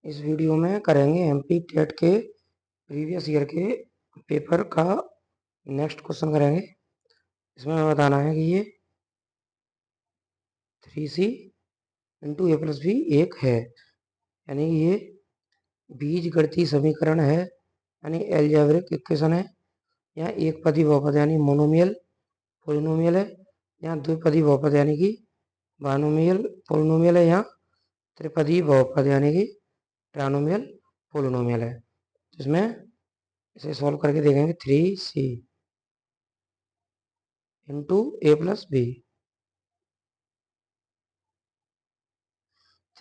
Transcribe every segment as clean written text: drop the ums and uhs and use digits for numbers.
इस वीडियो में करेंगे एमपी टेट के प्रीवियस ईयर के पेपर का नेक्स्ट क्वेश्चन करेंगे। इसमें हमें बताना है कि ये 3c इंटू ए प्लस बी एक है, यानी ये बीजगणितीय समीकरण है, यानी एल्जेब्रिक इक्वेशन है। यहाँ एक पदी बहुपद यानी मोनोमियल पोलिनोमियल है, यहाँ द्विपदी बहुपद यानी कि बाइनोमियल पोलिनोमियल है, यहाँ त्रिपदी बहुपद यानी कि ट्राइनोमियल पोलिनोमियल है। इसमें इसे सॉल्व करके देखेंगे 3c इंटू ए प्लस बी।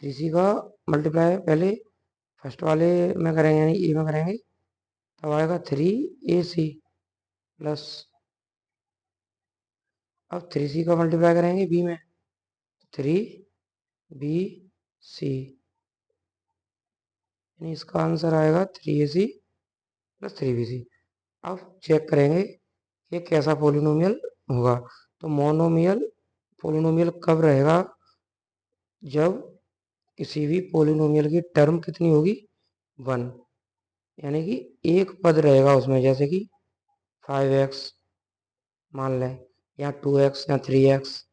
3c का मल्टीप्लाई पहले फर्स्ट वाले में करेंगे यानी ए में करेंगे, तब आएगा 3ac प्लस, अब 3c का मल्टीप्लाई करेंगे बी में 3bc, यानी इसका आंसर आएगा 3ac प्लस 3bc। अब चेक करेंगे ये कैसा पोलिनोमियल होगा। तो मोनोमियल पोलिनोमियल कब रहेगा, जब किसी भी पोलिनोमियल की टर्म कितनी होगी 1, यानी कि एक पद रहेगा उसमें, जैसे कि 5x मान लें, या 2x या 3x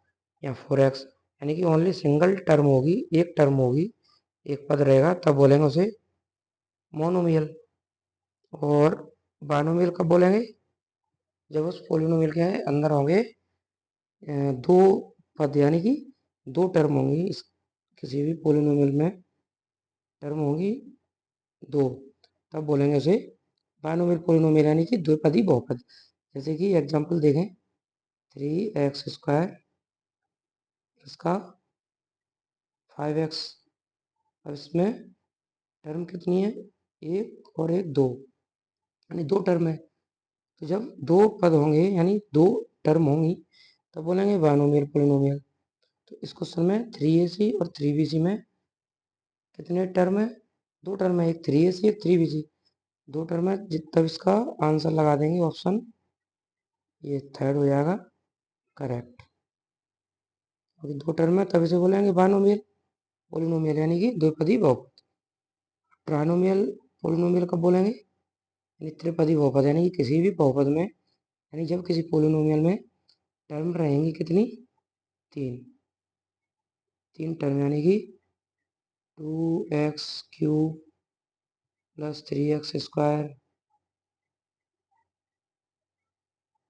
या 4x, यानी कि ओनली सिंगल टर्म होगी, एक टर्म होगी, एक पद रहेगा, तब बोलेंगे उसे मोनोमियल। और बाइनोमियल कब बोलेंगे, जब उस पोलिनोमियल के अंदर होंगे दो पद, यानी कि दो टर्म होंगी, इस किसी भी पोलिनोमियल में टर्म होगी दो, तब बोलेंगे उसे बाइनोमियल पोलिनोमियल, यानी कि द्विपदी बहुपद। जैसे कि एग्जांपल देखें 3x² इसका 5x, अब इसमें टर्म कितनी है, एक और एक दो, यानी दो टर्म है। तो जब दो पद होंगे यानी दो टर्म होंगी, तब बोलेंगे बाइनोमियल पोलिनोमियल। तो इस क्वेश्चन में 3ac और 3bc में कितने टर्म है, दो टर्म है, एक 3ac एक 3bc, दो टर्म है, तब इसका आंसर लगा देंगे ऑप्शन ये थर्ड हो जाएगा करेक्ट। अभी दो टर्म है तब इसे बोलेंगे बाइनोमियल पोलिनोमियल, यानी कि द्विपदी बहुपद। ट्राइनोमियल पोलिनोमियल कब बोलेंगे, यानी त्रिपदी बहुपद, यानी कि किसी भी बहुपद में, यानी जब किसी पोलिनोमियल में टर्म रहेंगी कितनी, तीन, तीन टर्म, यानी कि 2x³ प्लस 3x²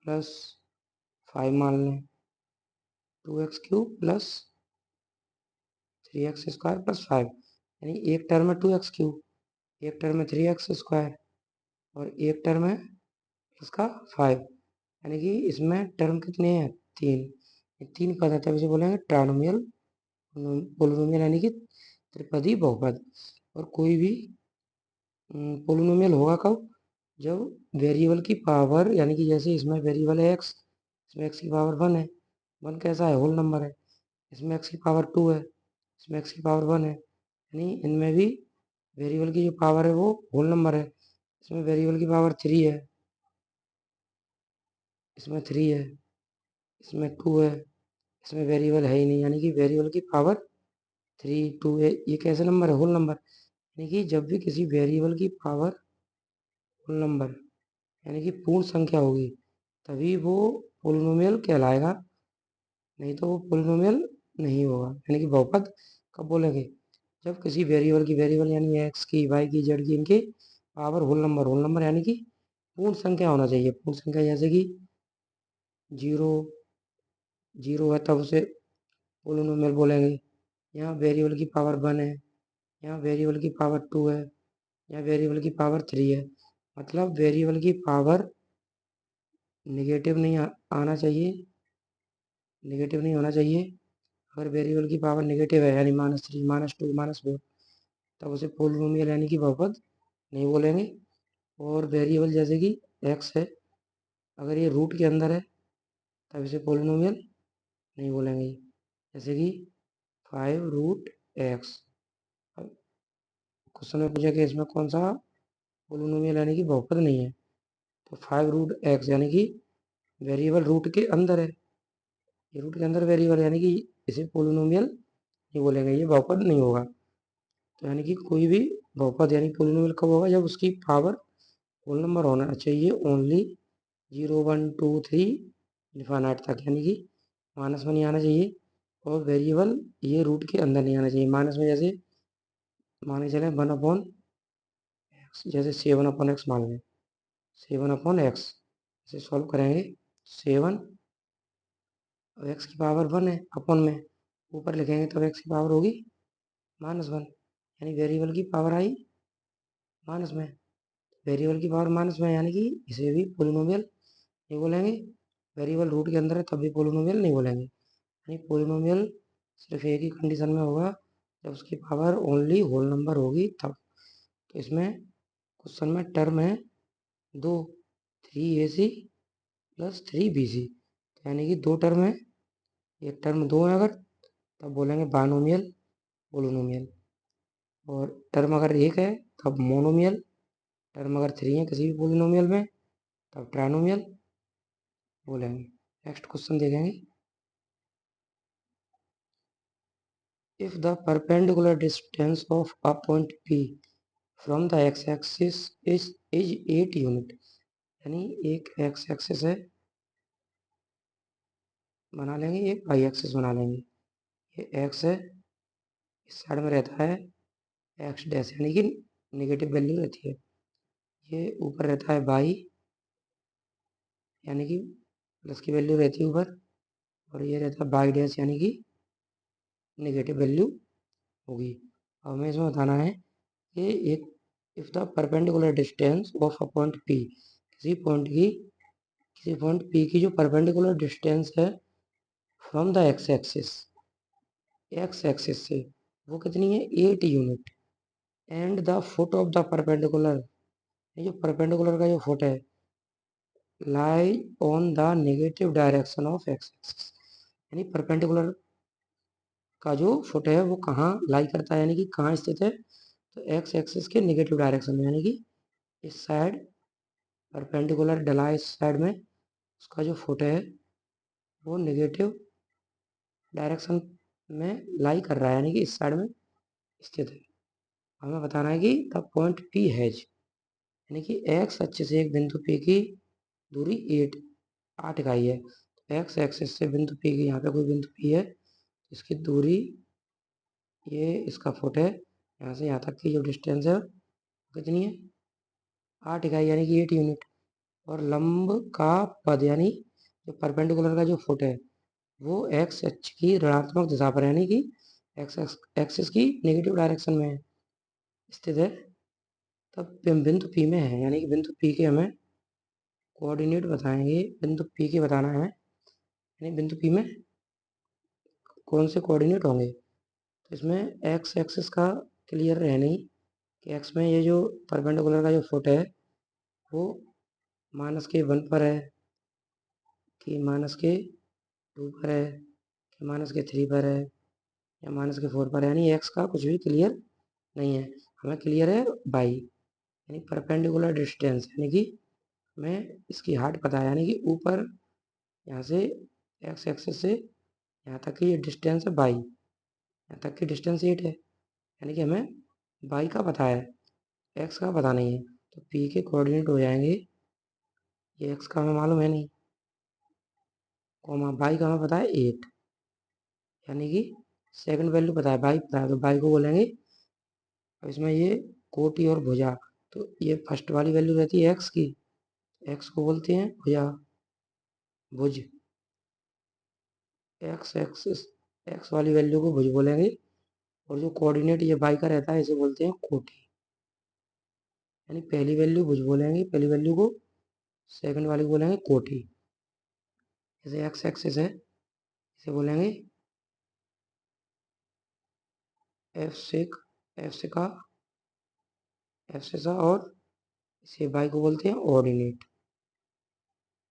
प्लस 5 मान लें, 2x³ प्लस 3x² प्लस 5, यानी एक टर्म है 2x³, एक टर्म है 3x² और एक टर्म है इसका 5, यानी कि इसमें टर्म कितने हैं, तीन, तीन पद है, तब इसे बोलेंगे ट्राइनोमियल पोलिनोमियल, यानी कि त्रिपदी बहुपद। और कोई भी पोलिनोमियल होगा कब, जब वेरिएबल की पावर, यानी कि जैसे इसमें वेरिएबल है x, इसमें x की पावर 1 है, 1 कैसा है, होल नंबर है, इसमें x की पावर 2 है, इसमें x की पावर 1 है, यानी इनमें भी वेरिएबल की जो पावर है वो होल नंबर है। इसमें वेरिएबल की पावर 3 है, इसमें 3 है, इसमें 2 है, इसमें वेरिएबल है ही नहीं, यानी कि वेरिएबल की पावर 3 2 है, ये कैसे नंबर है, होल नंबर। यानी कि जब भी किसी वेरिएबल की पावर होल नंबर, यानी कि पूर्ण संख्या होगी, तभी वो पोलिनोमियल कहलाएगा, नहीं तो वो पोलिनोमियल नहीं होगा। यानी कि बहुपद कब बोलेंगे, जब किसी वेरिएबल की, वेरिएबल यानी एक्स की, वाई की, जेड की, इनके power whole number, whole number यानी कि पूर्ण संख्या होना चाहिए, पूर्ण संख्या, जैसे कि जीरो, जीरो है तब उसे पोलिनोमियल बोलेंगे। यहाँ वेरिएबल की पावर 1 है, यहाँ वेरिएबल की पावर 2 है, यहाँ वेरिएबल की पावर 3 है, मतलब वेरिएबल की पावर निगेटिव नहीं आना चाहिए, निगेटिव नहीं होना चाहिए। अगर वेरिएबल की पावर नेगेटिव है, यानी -3 -2 -4, तब उसे पोलिनोमियल यानी कि बहुपद नहीं बोलेंगे। और वेरिएबल जैसे कि x है, अगर ये रूट के अंदर है, तब इसे पोलिनोमियल नहीं बोलेंगे, जैसे कि 5√x। अब क्वेश्चन में पूछा कि इसमें कौन सा पोलिनोमियल यानी कि बहुपद नहीं है, तो 5√x, यानी कि वेरिएबल रूट के अंदर है, ये रूट के अंदर वेरिएबल, यानी कि इसे पोलिनोमियल नहीं बोलेंगे, ये बहुपद नहीं होगा। तो यानी कि कोई भी बहुपद यानी पोलिनोमियल कब होगा, जब उसकी पावर होल नंबर होना चाहिए ओनली 0 1 2 3 इन्फानाइट तक, यानी कि माइनस में नहीं आना चाहिए, और वेरिएबल ये रूट के अंदर नहीं आना चाहिए माइनस में। जैसे मान के चले 1/x, जैसे 7/x मान लें, 7/x इसे सॉल्व करेंगे, 7 और x की पावर 1 है अपॉन में ऊपर लिखेंगे तब x की पावर होगी -1, यानी वेरिएबल की पावर आई माइनस में। वेरिएबल की पावर माइनस में यानी कि इसे भी पोलिनोमियल नहीं बोलेंगे, वेरिएबल रूट के अंदर है तब भी पोलिनोमियल नहीं बोलेंगे। यानी पोलिनोमियल सिर्फ एक ही कंडीशन में होगा, जब उसकी पावर ओनली होल नंबर होगी तब। तो इसमें क्वेश्चन में टर्म है 2, 3ac प्लस 3bc, यानी कि 2 टर्म है, ये टर्म 2 है अगर, तब बोलेंगे बायनोमियल पोलिनोमियल, और टर्म अगर 1 है तब मोनोमियल, टर्म अगर 3 है किसी भी पोलिनोमियल में तब ट्राइनोमियल बोलेंगे। नेक्स्ट क्वेश्चन देखेंगे, if the perpendicular distance of a point P from the x axis is 8 unit, यानी एक x एक्सिस है बना लेंगे, एक y एक्सिस बना लेंगे, ये x है, इस साइड में रहता है x डैश यानी कि नेगेटिव वैल्यू रहती है, ये ऊपर रहता है y यानी कि प्लस की वैल्यू रहती है ऊपर, और ये रहता है y डैश यानी कि नेगेटिव वैल्यू होगी। अब हमें इसमें बताना है कि एक if the perpendicular distance of a point P, किसी पॉइंट P की जो परपेंडिकुलर डिस्टेंस है फ्रॉम द x एक्सिस से वो कितनी है 8 unit, and the foot of the perpendicular, ये जो परपेंडिकुलर का जो फुट है lie on the negative direction of x axis, यानी परपेंडिकुलर का जो फुट है वो कहाँ लाई करता है, यानी कि कहाँ स्थित है, तो x एक्सिस के नेगेटिव डायरेक्शन में, यानी कि इस साइड परपेंडिकुलर डला इस साइड में, उसका जो फुट है वो नेगेटिव डायरेक्शन में लाई कर रहा है, यानी कि इस साइड में स्थित है। हमें बताना है कि द पॉइंट P हैज, यानी कि x अच्छे से एक बिंदु P की दूरी 8 इकाई है, x एक्सिस से बिंदु P की, यहाँ पे कोई बिंदु P है, इसकी दूरी ये इसका फुट है, यहाँ से यहाँ तक की जो डिस्टेंस है कितनी है 8 इकाई यानी कि 8 यूनिट, और लंब का पद यानी जो परपेंडिकुलर का जो फुट है वो एक्स अक्ष की ऋणात्मक दिशा पर, यानी कि एक्स एक्सिस की नेगेटिव डायरेक्शन में स्थित है, तब बिंदु P में है, यानी कि बिंदु P के हमें कोऑर्डिनेट बताएंगे, बिंदु P के बताना है, यानी बिंदु P में कौन से कोऑर्डिनेट होंगे। तो इसमें एक्स एक्सिस का क्लियर है नहीं कि एक्स में ये जो परपेंडिकुलर का जो फुट है वो -1 पर है कि -2 पर है कि -3 पर है या -4 पर है, यानी एक्स का कुछ भी क्लियर नहीं है। हमें क्लियर है बाई, यानी परपेंडिकुलर डिस्टेंस, यानी कि हमें इसकी हाइट पता है, यानी कि ऊपर यहाँ से एक्स एक्सिस से यहाँ तक की ये डिस्टेंस है बाई, यहाँ तक की डिस्टेंस 8 है, यानी कि हमें बाई का पता है, एक्स का पता नहीं है, तो पी के कोऑर्डिनेट हो जाएंगे, ये एक्स का हमें मालूम है नहीं, कॉमा बाई का हमें पता है 8, यानी कि सेकंड वैल्यू पता है बाई पता है, तो बाई को बोलेंगे। अब इसमें ये कोटि और भुजा, तो ये फर्स्ट वाली वैल्यू रहती है एक्स की, एक्स को बोलते हैं भुजा, भुज, एक्स एक्सिस एक्स वाली वैल्यू को भुज बोलेंगे, और जो कोऑर्डिनेट ये बाई का रहता है इसे बोलते हैं कोटि, यानी पहली वैल्यू भुज बोलेंगे, पहली वैल्यू को, सेकंड वाली को बोलेंगे कोटि। जैसे एक्स एक्सिस है इसे बोलेंगे एफ सेक, एफ से का एफ से सा, और इसे बाई को बोलते हैं ऑर्डिनेट,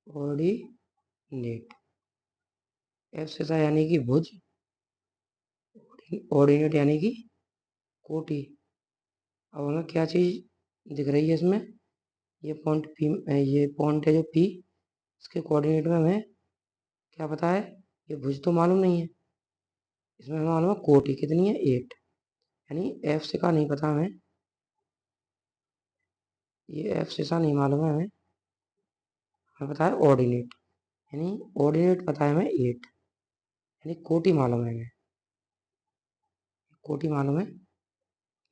ऑर्डिनेट, एफ से सा यानी कि भुज, ऑर्डिनेट यानी कि कोटि। अब हमें क्या चीज़ दिख रही है इसमें, ये पॉइंट पी, ये पॉइंट है जो पी, इसके कोऑर्डिनेट में हमें क्या पता है, ये भुज तो मालूम नहीं है, इसमें हमें मालूम है कोटि कितनी है 8, यानी एफ से का नहीं पता हमें, ये एब्सिसा नहीं मालूम है हमें, पता है ऑर्डिनेट, यानी ऑर्डिनेट पता है हमें 8, यानी कोटि मालूम है हमें, कोटि मालूम है,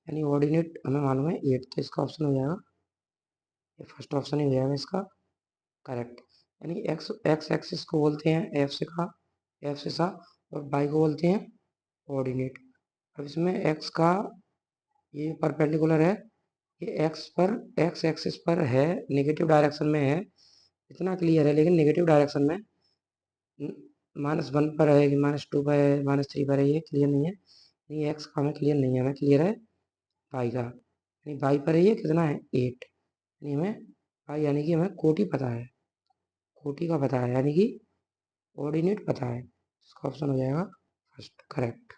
यानी ऑर्डिनेट हमें मालूम है 8, तो इसका ऑप्शन हो जाएगा, ये फर्स्ट ऑप्शन ही हो जाएगा इसका करेक्ट। यानी एक्स एक्स एक्सिस को बोलते हैं एब्सिसा और वाई को बोलते हैं ऑर्डिनेट। अब इसमें एक्स का ये परपेंडिकुलर है, ये एक्स एक्सिस पर है, नेगेटिव डायरेक्शन में है, इतना क्लियर है, लेकिन नेगेटिव डायरेक्शन में -1 पर है कि -2 पर है, -3 पर है, ये क्लियर नहीं है, ये एक्स का हमें क्लियर नहीं है, हमें क्लियर है वाई का, यानी वाई पर है ये कितना है 8, यानी हमें वाई यानी कि हमें कोटि पता है, कोटि का पता है, यानी कि ऑर्डिनेट पता है, इसका ऑप्शन हो जाएगा फर्स्ट करेक्ट।